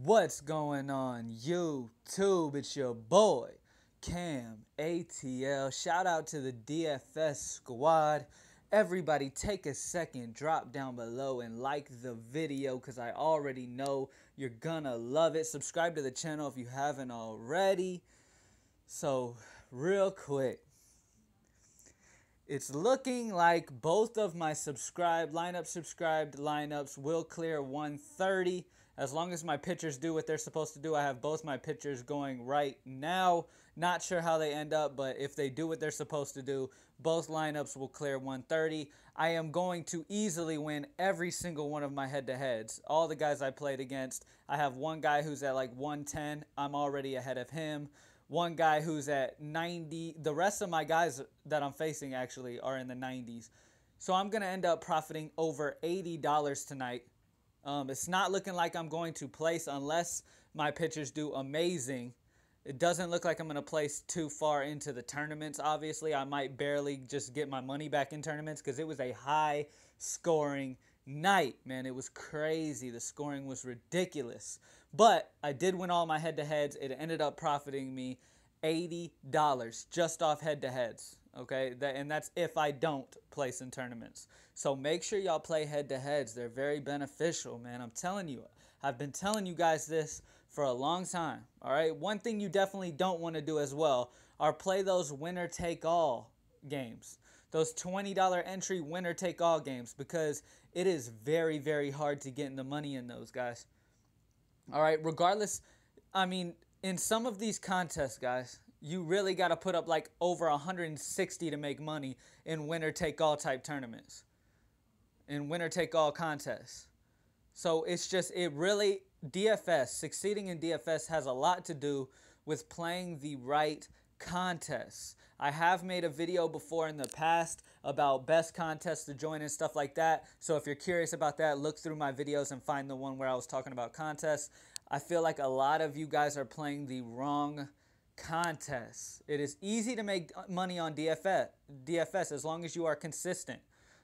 What's going on YouTube? It's your boy Cam ATL. Shout out to the DFS squad. Everybody take a second, drop down below and like the video because I already know you're gonna love it. Subscribe to the channel if you haven't already. So real quick, it's looking like both of my subscribed lineups will clear 130. As long as my pitchers do what they're supposed to do. I have both my pitchers going right now. Not sure how they end up, but if they do what they're supposed to do, both lineups will clear 130. I am going to easily win every single one of my head-to-heads. All the guys I played against. I have one guy who's at like 110. I'm already ahead of him. One guy who's at 90. The rest of my guys that I'm facing actually are in the 90s. So I'm going to end up profiting over $80 tonight. It's not looking like I'm going to place unless my pitchers do amazing. It doesn't look like I'm going to place too far into the tournaments, obviously. I might barely just get my money back in tournaments because it was a high-scoring night, man. It was crazy. The scoring was ridiculous. But I did win all my head-to-heads. It ended up profiting me $80 just off head-to-heads. Okay, and that's if I don't place in tournaments. So make sure y'all play head-to-heads. They're very beneficial, man. I'm telling you. I've been telling you guys this for a long time. All right, one thing you definitely don't want to do as well are play those winner-take-all games. Those $20 entry winner-take-all games because it is very, very hard to get in the money in those, guys. All right, regardless, I mean, in some of these contests, guys, you really got to put up like over 160 to make money in winner-take-all type tournaments, in winner-take-all contests. So it's just, it really, DFS, succeeding in DFS has a lot to do with playing the right contests. I have made a video before in the past about best contests to join and stuff like that. So if you're curious about that, look through my videos and find the one where I was talking about contests. I feel like a lot of you guys are playing the wrong contests. It is easy to make money on DFS as long as you are consistent.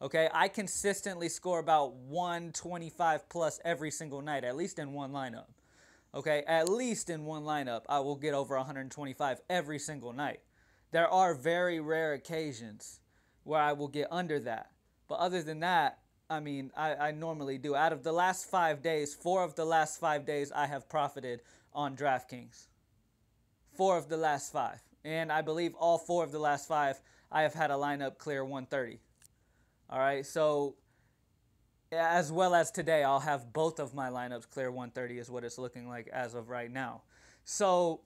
Okay, I consistently score about 125 plus every single night, at least in one lineup. Okay, at least in one lineup, I will get over 125 every single night. There are very rare occasions where I will get under that. But other than that, I mean, I normally do. Out of the last 5 days, 4 of the last 5 days, I have profited on Draftkings. 4 of the last 5. And I believe all 4 of the last 5, I have had a lineup clear 130. All right, so as well as today, I'll have both of my lineups clear 130 is what it's looking like as of right now. So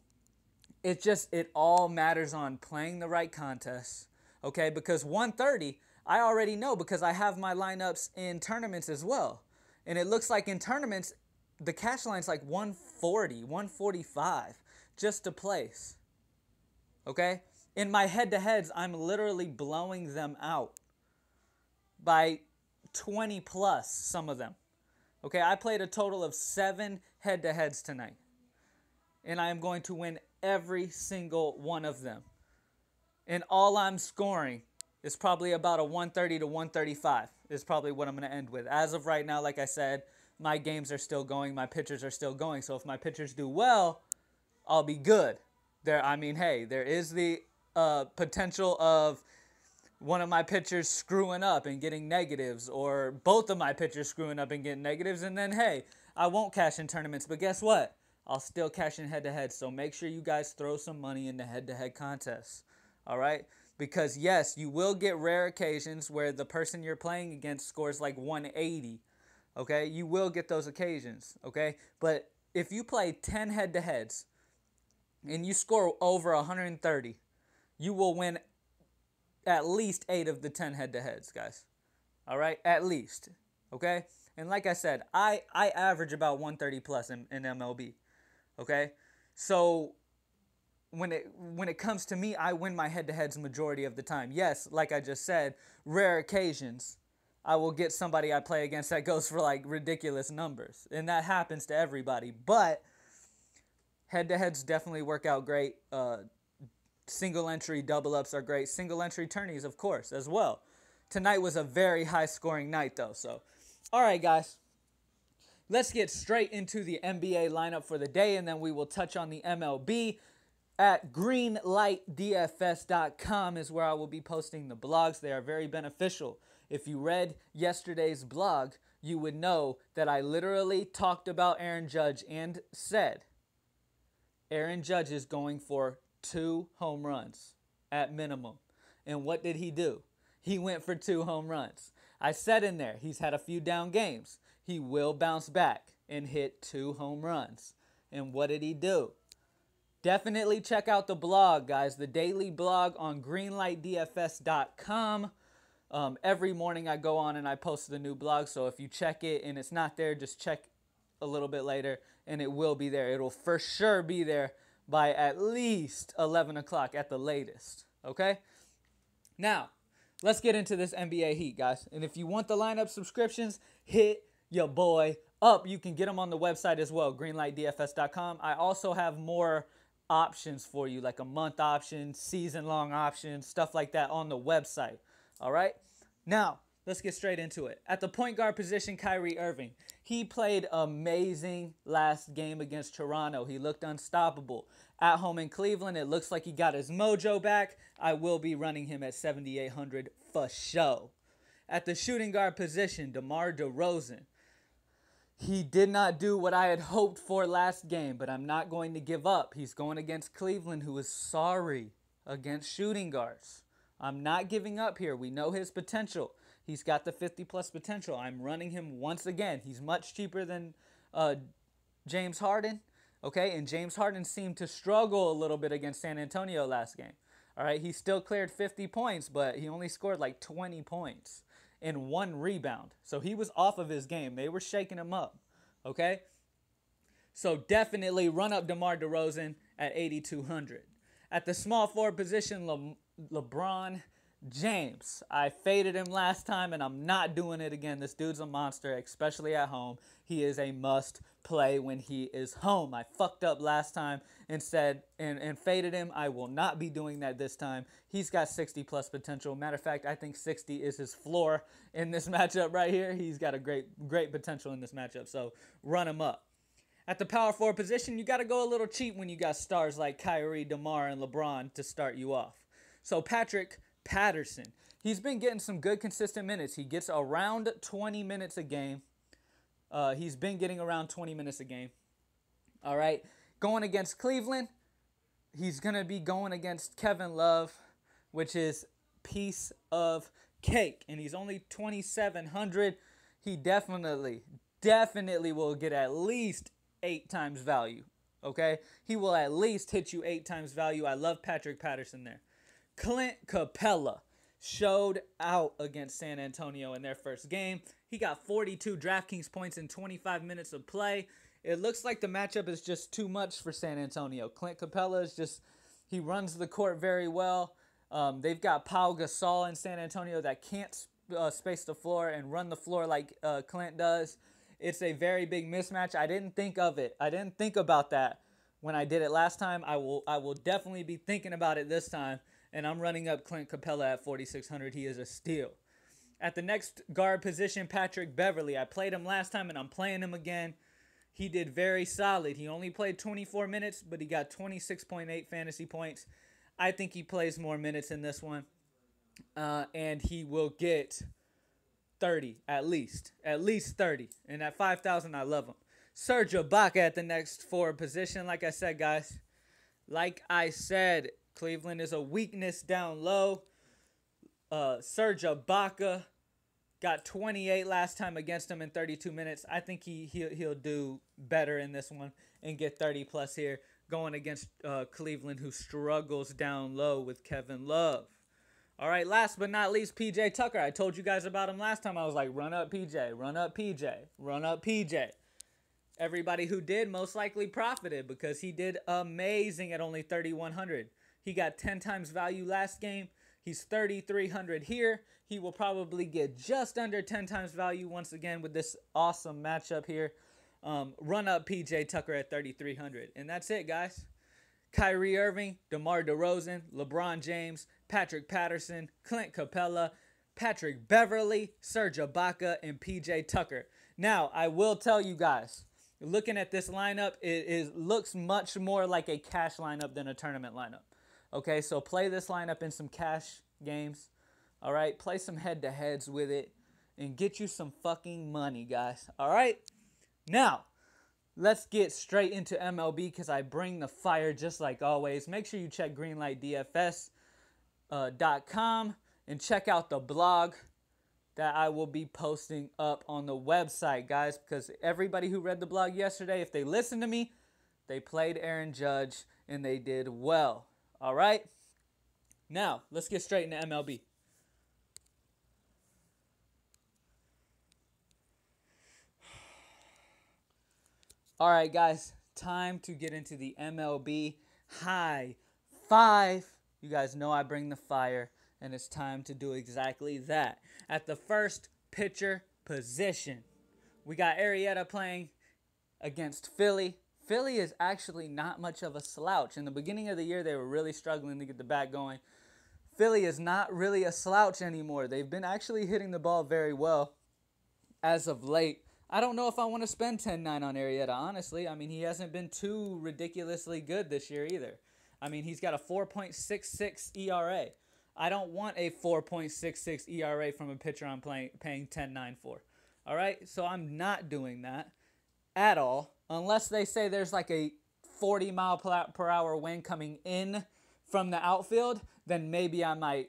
it all matters on playing the right contests, okay? Because 130, I already know because I have my lineups in tournaments as well. And it looks like in tournaments, the cash line's like 140, 145 just to place, okay? In my head-to-heads, I'm literally blowing them out by 20 plus, some of them. Okay, I played a total of 7 head-to-heads tonight. And I am going to win every single one of them. And all I'm scoring is probably about a 130 to 135 is probably what I'm going to end with. As of right now, like I said, my games are still going. My pitchers are still going. So if my pitchers do well, I'll be good. I mean, hey, there is the potential of one of my pitchers screwing up and getting negatives, or both of my pitchers screwing up and getting negatives, and then, hey, I won't cash in tournaments, but guess what? I'll still cash in head-to-head, so make sure you guys throw some money into head-to-head contests, all right? Because, yes, you will get rare occasions where the person you're playing against scores like 180, okay? You will get those occasions, okay? But if you play 10 head-to-heads and you score over 130, you will win at least 8 of the 10 head-to-heads, guys. All right? At least. Okay? And like I said, I average about 130 plus in MLB. Okay? So when it comes to me, I win my head-to-heads majority of the time. Yes, like I just said, rare occasions, I will get somebody I play against that goes for like ridiculous numbers. And that happens to everybody. But head-to-heads definitely work out great. Single entry double ups are great. Single entry tourneys, of course, as well. Tonight was a very high scoring night, though. So, all right, guys. let's get straight into the NBA lineup for the day, and then we will touch on the MLB. At greenlightdfs.com is where I will be posting the blogs. They are very beneficial. If you read yesterday's blog, you would know that I literally talked about Aaron Judge and said Aaron Judge is going for 2 home runs at minimum. And what did he do? He went for 2 home runs. I said in there, he's had a few down games. He will bounce back and hit 2 home runs. And what did he do? Definitely check out the blog, guys. The daily blog on greenlightdfs.com. Every morning I go on and I post the new blog. So if you check it and it's not there, just check a little bit later and it will be there. It'll for sure be there by at least 11 o'clock at the latest. Okay? Now, let's get into this NBA Heat, guys. And if you want the lineup subscriptions, hit your boy up. You can get them on the website as well, greenlightdfs.com. I also have more options for you, like a month option, season-long options, stuff like that on the website. All right? Now, let's get straight into it. At the point guard position, Kyrie Irving. He played amazing last game against Toronto. He looked unstoppable. At home in Cleveland, it looks like he got his mojo back. I will be running him at 7,800 for sure. At the shooting guard position, DeMar DeRozan. He did not do what I had hoped for last game, but I'm not going to give up. He's going against Cleveland, who is sorry against shooting guards. I'm not giving up here. We know his potential. He's got the 50-plus potential. I'm running him once again. He's much cheaper than James Harden, okay? And James Harden seemed to struggle a little bit against San Antonio last game. All right, he still cleared 50 points, but he only scored like 20 points. And 1 rebound. So he was off of his game. They were shaking him up. Okay? So definitely run up DeMar DeRozan at 8,200. At the small forward position, LeBron James. I faded him last time, and I'm not doing it again. This dude's a monster, especially at home. He is a must play when he is home. I fucked up last time and said and faded him. I will not be doing that this time. He's got 60-plus potential. Matter of fact, I think 60 is his floor in this matchup right here. He's got a great potential in this matchup, so run him up. At the power forward position, you got to go a little cheap when you got stars like Kyrie, DeMar, and LeBron to start you off. So Patrick Patterson. He's been getting some good consistent minutes. He gets around 20 minutes a game. He's been getting around 20 minutes a game. All right. Going against Cleveland, he's going to be going against Kevin Love, which is piece of cake. And he's only 2,700. He definitely will get at least 8 times value. Okay. He will at least hit you 8 times value. I love Patrick Patterson there. Clint Capella showed out against San Antonio in their first game. He got 42 Draftkings points in 25 minutes of play. It looks like the matchup is just too much for San Antonio. Clint Capella is just, he runs the court very well. They've got Pau Gasol in San Antonio that can't space the floor and run the floor like Clint does. It's a very big mismatch. I didn't think of it. I didn't think about that when I did it last time. I will definitely be thinking about it this time. And I'm running up Clint Capella at 4,600. He is a steal. At the next guard position, Patrick Beverley. I played him last time, and I'm playing him again. He did very solid. He only played 24 minutes, but he got 26.8 fantasy points. I think he plays more minutes in this one. And he will get 30, at least. At least 30. And at 5,000, I love him. Serge Ibaka at the next forward position. Like I said, guys. Cleveland is a weakness down low. Serge Ibaka got 28 last time against him in 32 minutes. I think he'll do better in this one and get 30 plus here going against Cleveland, who struggles down low with Kevin Love. All right, last but not least, PJ Tucker. I told you guys about him last time. I was like, run up PJ, run up PJ, run up PJ. Everybody who did most likely profited because he did amazing at only 3,100. He got 10 times value last game. He's 3,300 here. He will probably get just under 10 times value once again with this awesome matchup here. Run up PJ Tucker at 3,300. And that's it, guys. Kyrie Irving, DeMar DeRozan, LeBron James, Patrick Patterson, Clint Capella, Patrick Beverley, Serge Ibaka, and PJ Tucker. Now, I will tell you guys, looking at this lineup, looks much more like a cash lineup than a tournament lineup. Okay, so play this lineup in some cash games. All right, play some head-to-heads with it and get you some fucking money, guys. All right, now let's get straight into MLB because I bring the fire just like always. Make sure you check greenlightdfs.com and check out the blog that I will be posting up on the website, guys, because everybody who read the blog yesterday, if they listened to me, they played Aaron Judge and they did well. All right, now let's get straight into MLB. All right, guys, time to get into the MLB high five. You guys know I bring the fire, and it's time to do exactly that. At the first pitcher position, we got Arrieta playing against Philly. Philly is actually not much of a slouch. In the beginning of the year, they were really struggling to get the bat going. Philly is not really a slouch anymore. They've been actually hitting the ball very well as of late. I don't know if I want to spend 10-9 on Arrieta, honestly. I mean, he hasn't been too ridiculously good this year either. I mean, he's got a 4.66 ERA. I don't want a 4.66 ERA from a pitcher I'm paying 10-9 for. All right? So I'm not doing that at all, unless they say there's like a 40-mile-per-hour wind coming in from the outfield, then maybe I might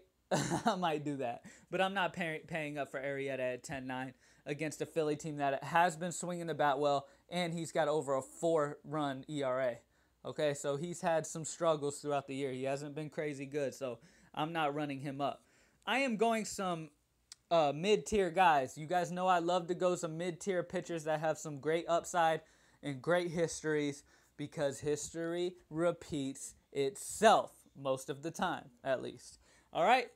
I might do that. But I'm not paying up for Arrieta at 10-9 against a Philly team that has been swinging the bat well, and he's got over a 4-run ERA. Okay, so he's had some struggles throughout the year. He hasn't been crazy good, so I'm not running him up. I am going some mid-tier guys. You guys know I love to go some mid-tier pitchers that have some great upside and great histories because history repeats itself most of the time, at least. All right,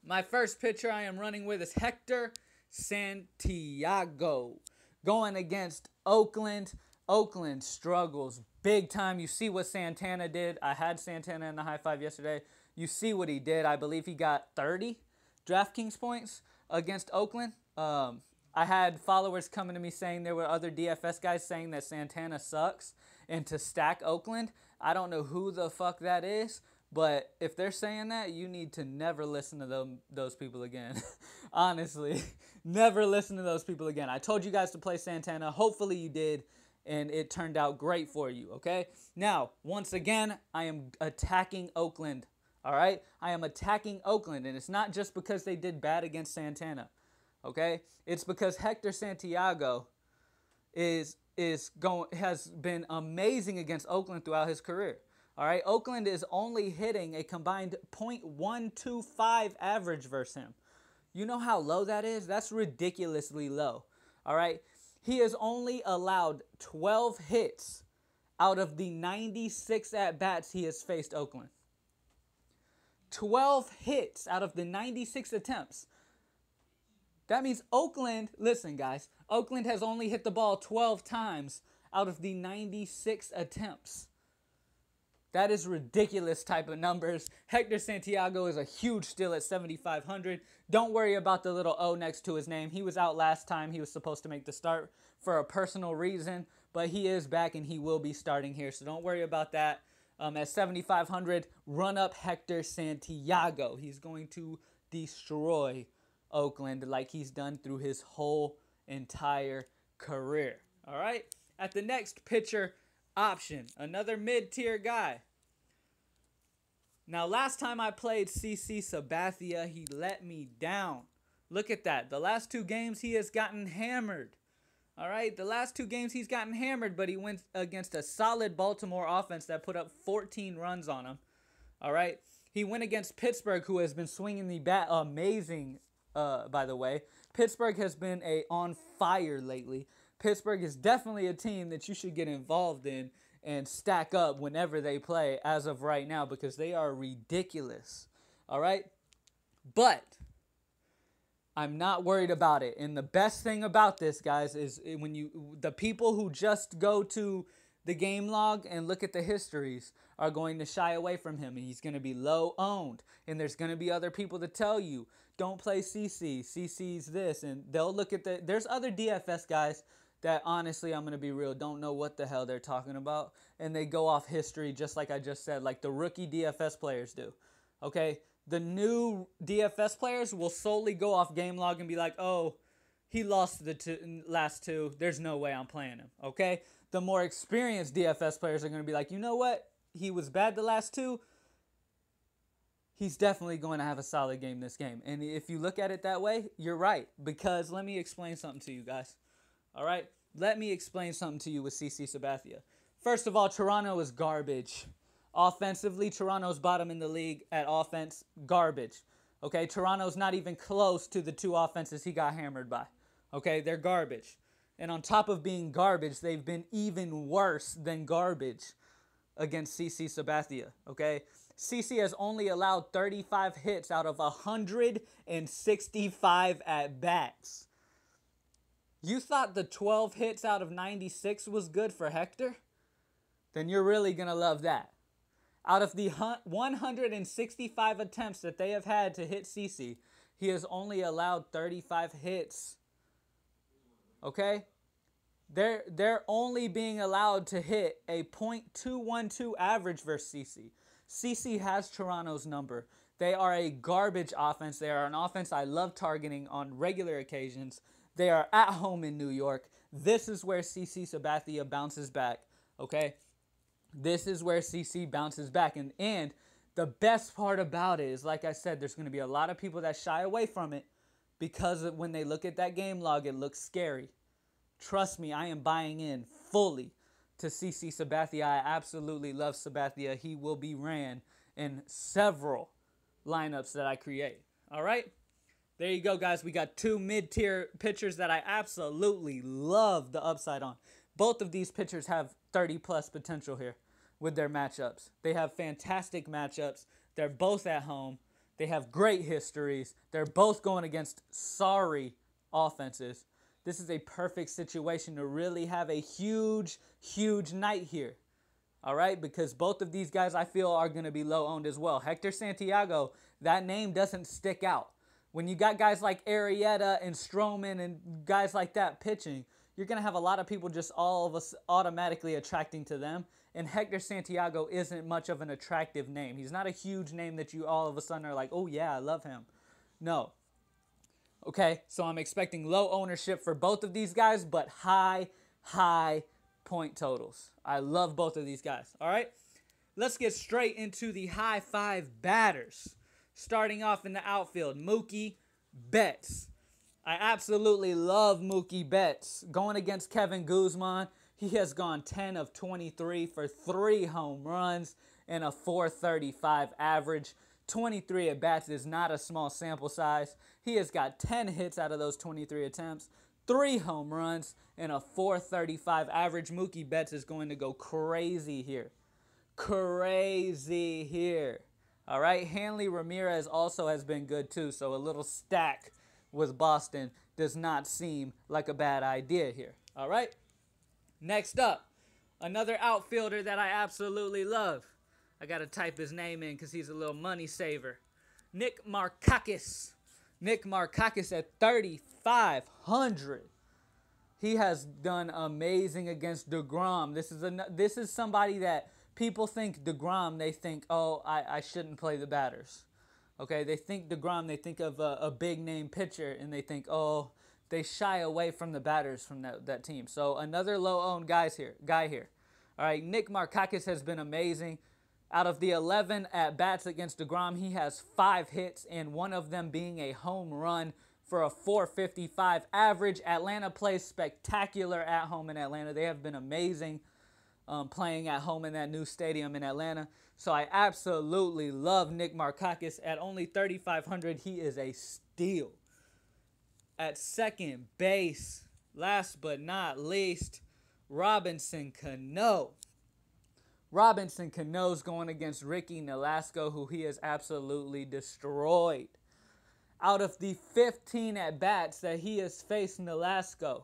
my first pitcher I am running with is Hector Santiago going against Oakland. Oakland struggles big time. You see what Santana did. I had Santana in the high five yesterday. You see what he did. I believe he got 30 Draftkings points against Oakland. I had followers coming to me saying there were other DFS guys saying that Santana sucks and to stack Oakland. I don't know who the fuck that is. But if they're saying that, you need to never listen to those people again. Honestly, never listen to those people again. I told you guys to play Santana. Hopefully you did, and it turned out great for you, okay? Now, once again, I am attacking Oakland, all right? I am attacking Oakland, and it's not just because they did bad against Santana, okay? It's because Hector Santiago has been amazing against Oakland throughout his career. All right, Oakland is only hitting a combined .125 average versus him. You know how low that is? That's ridiculously low. All right, he has only allowed 12 hits out of the 96 at-bats he has faced Oakland. 12 hits out of the 96 attempts. That means Oakland, listen guys, Oakland has only hit the ball 12 times out of the 96 attempts. That is ridiculous type of numbers. Hector Santiago is a huge steal at 7,500. Don't worry about the little O next to his name. He was out last time. He was supposed to make the start for a personal reason, but he is back and he will be starting here, so don't worry about that. At 7,500, run up Hector Santiago. He's going to destroy Oakland like he's done through his whole entire career. All right? At the next pitcher option, another mid-tier guy. Now, last time I played CC Sabathia, he let me down. Look at that. The last 2 games, he has gotten hammered. All right? The last 2 games, he's gotten hammered, but he went against a solid Baltimore offense that put up 14 runs on him. All right? He went against Pittsburgh, who has been swinging the bat amazing, by the way. Pittsburgh has been on fire lately. Pittsburgh is definitely a team that you should get involved in and stack up whenever they play as of right now because they are ridiculous. All right? But I'm not worried about it. And the best thing about this, guys, is when the people who just go to the game log and look at the histories are going to shy away from him, and he's going to be low owned. And there's going to be other people to tell you, don't play CC. CC's this. And they'll look at there's other DFS guys that honestly, I'm going to be real, don't know what the hell they're talking about. And they go off history just like I just said, like the rookie DFS players do. Okay? The new DFS players will solely go off game log and be like, oh, he lost the last two. There's no way I'm playing him. Okay? The more experienced DFS players are going to be like, you know what? He was bad the last two. He's definitely going to have a solid game this game. And if you look at it that way, you're right. Because let me explain something to you guys. All right? Let me explain something to you with CC Sabathia. First of all, Toronto is garbage. Offensively, Toronto's bottom in the league at offense, garbage. Okay? Toronto's not even close to the two offenses he got hammered by. Okay? They're garbage. And on top of being garbage, they've been even worse than garbage against CC Sabathia. Okay? CC has only allowed 35 hits out of 165 at-bats. You thought the 12 hits out of 96 was good for Hector? Then you're really going to love that. Out of the 165 attempts that they have had to hit CC, he has only allowed 35 hits. Okay? They're only being allowed to hit a .212 average versus CC. CC has Toronto's number. They are a garbage offense. They are an offense I love targeting on regular occasions. They are at home in New York. This is where CC Sabathia bounces back, okay? This is where CC bounces back. And the best part about it is, like I said, there's going to be a lot of people that shy away from it because when they look at that game log, it looks scary. Trust me, I am buying in fully to CC Sabathia. I absolutely love Sabathia. He will be ran in several lineups that I create. All right? There you go, guys. We got two mid-tier pitchers that I absolutely love the upside on. Both of these pitchers have 30-plus potential here with their matchups. They have fantastic matchups. They're both at home. They have great histories. They're both going against sorry offenses. This is a perfect situation to really have a huge, huge night here. All right? Because both of these guys I feel are going to be low-owned as well. Hector Santiago, that name doesn't stick out. When you got guys like Arrieta and Stroman and guys like that pitching, you're going to have a lot of people just all of us automatically attracting to them. And Hector Santiago isn't much of an attractive name. He's not a huge name that you all of a sudden are like, oh yeah, I love him. No. Okay, so I'm expecting low ownership for both of these guys, but high point totals. I love both of these guys. All right, let's get straight into the high five batters. Starting off in the outfield, Mookie Betts. I absolutely love Mookie Betts. Going against Kevin Guzman, he has gone 10 of 23 for 3 home runs and a .435 average. 23 at-bats is not a small sample size. He has got 10 hits out of those 23 attempts, 3 home runs, and a .435 average. Mookie Betts is going to go crazy here. Crazy here. All right, Hanley Ramirez also has been good too, so a little stack with Boston does not seem like a bad idea here. All right, next up, another outfielder that I absolutely love. I got to type his name in because he's a little money saver. Nick Markakis. Nick Markakis at 3,500. He has done amazing against DeGrom. This is somebody that people think DeGrom, they think, oh, I shouldn't play the batters. Okay, they think DeGrom, they think of a big-name pitcher, and they think, oh, they shy away from the batters from that team. So another low-owned guy here. All right, Nick Markakis has been amazing. Out of the 11 at-bats against DeGrom, he has 5 hits, and one of them being a home run for a .455 average. Atlanta plays spectacular at home in Atlanta. They have been amazing playing at home in that new stadium in Atlanta. So I absolutely love Nick Markakis. At only 3,500, he is a steal. At second base, last but not least, Robinson Cano. Robinson Cano's going against Ricky Nolasco, who he has absolutely destroyed. Out of the 15 at-bats that he has faced Nolasco,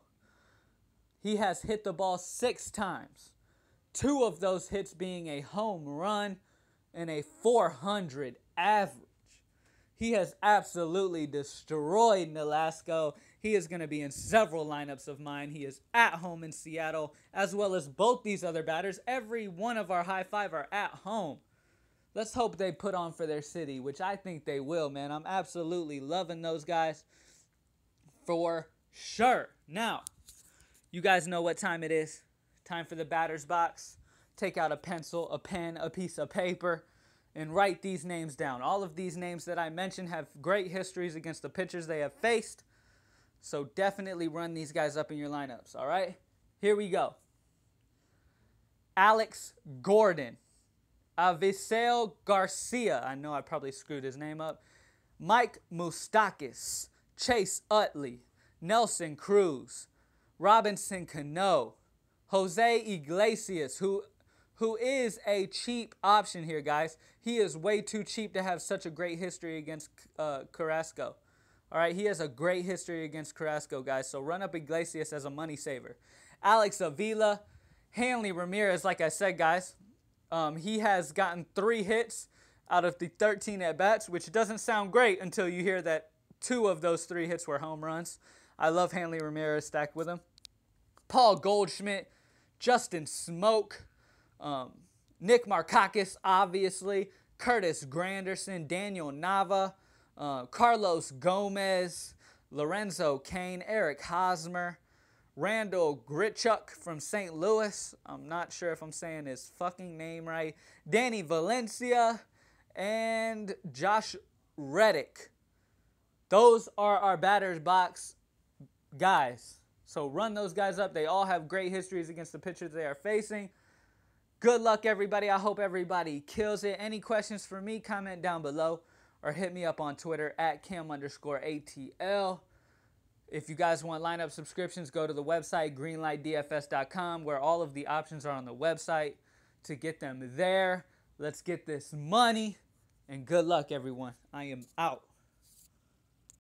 he has hit the ball 6 times. 2 of those hits being a home run and a 400 average. He has absolutely destroyed Nolasco. He is going to be in several lineups of mine. He is at home in Seattle, as well as both these other batters. Every one of our high five are at home. Let's hope they put on for their city, which I think they will, man. I'm absolutely loving those guys for sure. Now, you guys know what time it is. Time for the batter's box. Take out a pencil, a pen, a piece of paper, and write these names down. All of these names that I mentioned have great histories against the pitchers they have faced. So definitely run these guys up in your lineups, all right? Here we go. Alex Gordon. Avisel Garcia. I know I probably screwed his name up. Mike Moustakas. Chase Utley. Nelson Cruz. Robinson Cano. Jose Iglesias, who is a cheap option here, guys. He is way too cheap to have such a great history against Carrasco. All right, he has a great history against Carrasco, guys. So run up Iglesias as a money saver. Alex Avila. Hanley Ramirez, like I said, guys. He has gotten 3 hits out of the 13 at-bats, which doesn't sound great until you hear that 2 of those 3 hits were home runs. I love Hanley Ramirez stacked with him. Paul Goldschmidt, Justin Smoke, Nick Markakis, obviously, Curtis Granderson, Daniel Nava, Carlos Gomez, Lorenzo Cain, Eric Hosmer, Randall Grichuk from St. Louis. I'm not sure if I'm saying his fucking name right. Danny Valencia and Josh Reddick. Those are our batter's box guys. So run those guys up. They all have great histories against the pitchers they are facing. Good luck, everybody. I hope everybody kills it. Any questions for me, comment down below or hit me up on Twitter at Cam_ATL. If you guys want lineup subscriptions, go to the website, greenlightdfs.com, where all of the options are on the website to get them there. Let's get this money, and good luck, everyone. I am out.